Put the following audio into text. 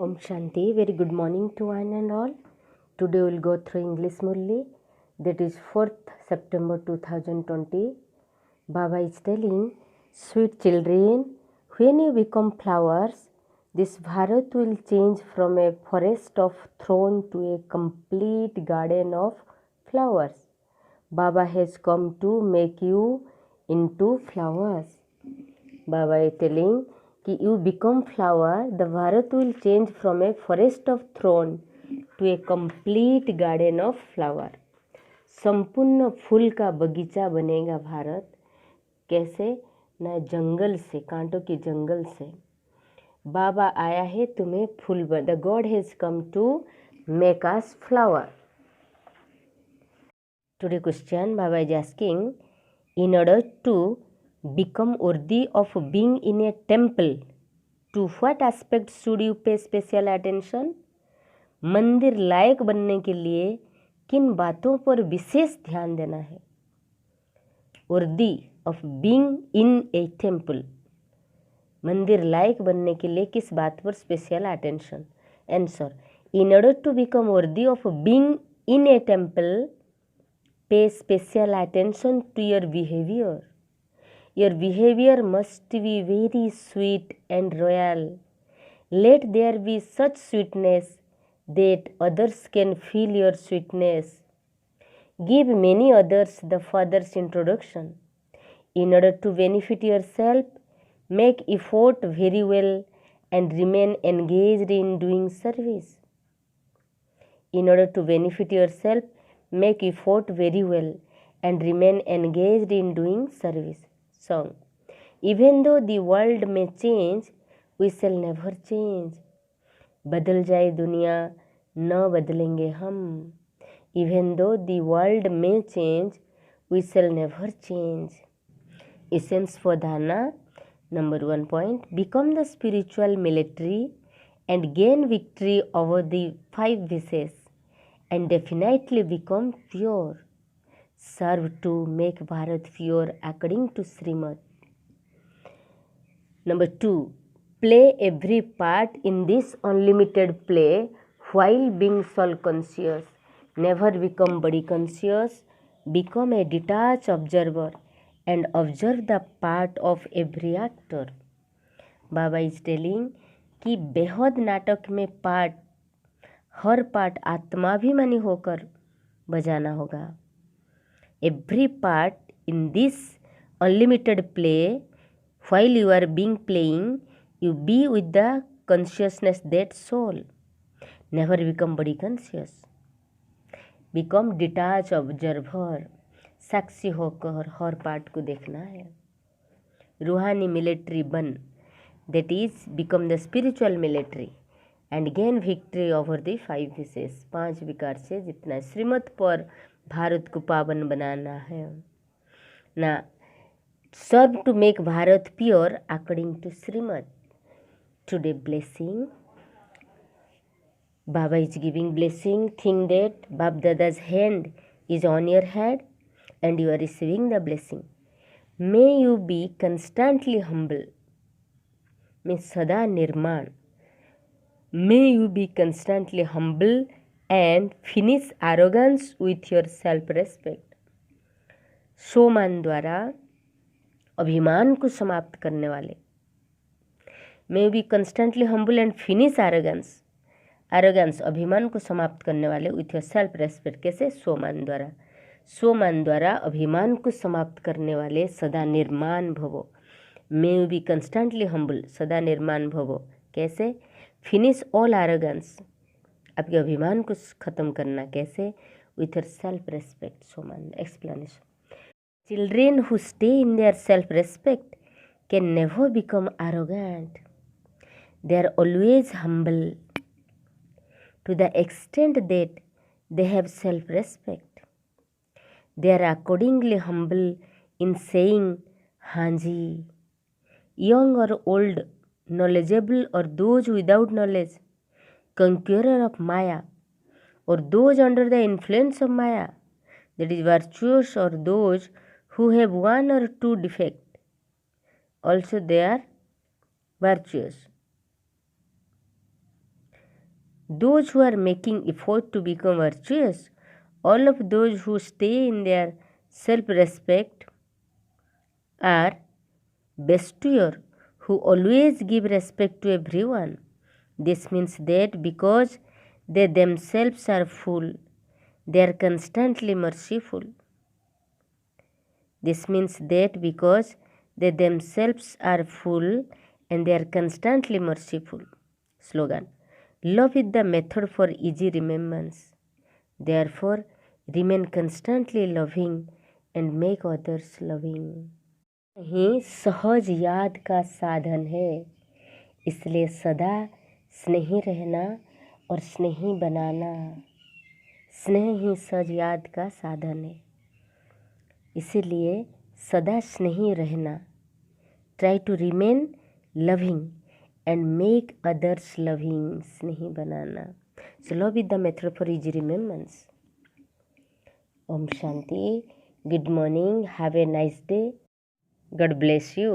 Om Shanti. Very good morning to one and all. Today we'll go through English Murli. That is 4th September 2020. Baba is telling, sweet children, when you become flowers, this Bharat will change from a forest of thorn to a complete garden of flowers. Baba has come to make you into flowers. Baba is telling कि you become flower, the Bharat will change from a forest of thorn to a complete garden of flower. संपूर्ण फूल का बगीचा बनेगा भारत. कैसे? ना जंगल से, कांटों के जंगल से. बाबा आया है तुम्हें फूल बन. The god has come to make us flower. Today question Baba is asking, in order to become worthy of being in a temple, to what aspect should you pay special attention? मंदिर लायक बनने के लिए किन बातों पर विशेष ध्यान देना है? worthy of being in a temple, मंदिर लायक बनने के लिए किस बात पर special attention? Answer, in order to become worthy of being in a temple, pay special attention to your behavior. Your behavior must be very sweet and royal. Let there be such sweetness that others can feel your sweetness. Give many others the Father's introduction. In order to benefit yourself, make effort very well and remain engaged in doing service. In order to benefit yourself, make effort very well and remain engaged in doing service. Song. Even though the world may change, we shall never change. बदल जाए दुनिया, न बदलेंगे हम. Even though the world may change, we shall never change. Essence for Dharana. Number 1 point, become the spiritual military and gain victory over the 5 vices and definitely become pure. Serve to make Bharat pure according to Srimad. Number 2, play every part in this unlimited play while being soul conscious. Never become body conscious. Become a detached observer and observe the part of every actor. Baba is telling कि बेहद नाटक में part, हर part आत्माभिमानी होकर बजाना होगा. Every part in this unlimited play, while you are being playing, you be with the consciousness that soul. Never become body conscious. Become detached observer. साक्षी होकर हर part को देखना है. रूहानी मिलिट्री बन. That is, become the spiritual military and gain victory over the 5 vices. 5 विकार से जितना श्रीमत पर भारत को पावन बनाना है ना. Serve to make Bharat pure according to Shrimad. Today blessing. Baba is giving blessing. Think that Bap Dada's hand is on your head and you are receiving the blessing. May you be constantly humble. में सदा निर्माण. May you be constantly humble and finish arrogance with your self-respect. सोमान द्वारा अभिमान को समाप्त करने वाले. May be constantly humble and finish arrogance. Arrogance अभिमान को समाप्त करने वाले with your self-respect. कैसे? सोमान द्वारा. सोमान द्वारा अभिमान को समाप्त करने वाले सदा निर्माण भवो. May you be constantly humble. सदा निर्माण भवो. कैसे? Finish all arrogance. आपके अभिमान को खत्म करना. कैसे? With your self respect. सोमान explanation. Children who stay in their self respect can never become arrogant. They are always humble to the extent that they have self respect. They are accordingly humble in saying हाँ जी. Young और old, knowledgeable or those without knowledge, conqueror of Maya or those under the influence of Maya, that is virtuous or those who have 1 or 2 defects, also they are virtuous. those who are making effort to become virtuous, all of those who stay in their self-respect are bestowers who always give respect to everyone. This means that because they themselves are full, they are constantly merciful. This means that because they themselves are full and they are constantly merciful. Slogan: love is the method for easy remembrance. Therefore, remain constantly loving and make others loving. ही सहज याद का साधन है, इसलिए सदा स्नेही रहना और स्नेही बनाना। स्नेह ही सहज याद का साधन है, इसीलिए सदा स्नेही रहना। Try to remain loving and make others loving. स्नेही बनाना। So love is the method for easy remembrance. Om Shanti. Good morning. Have a nice day. God bless you.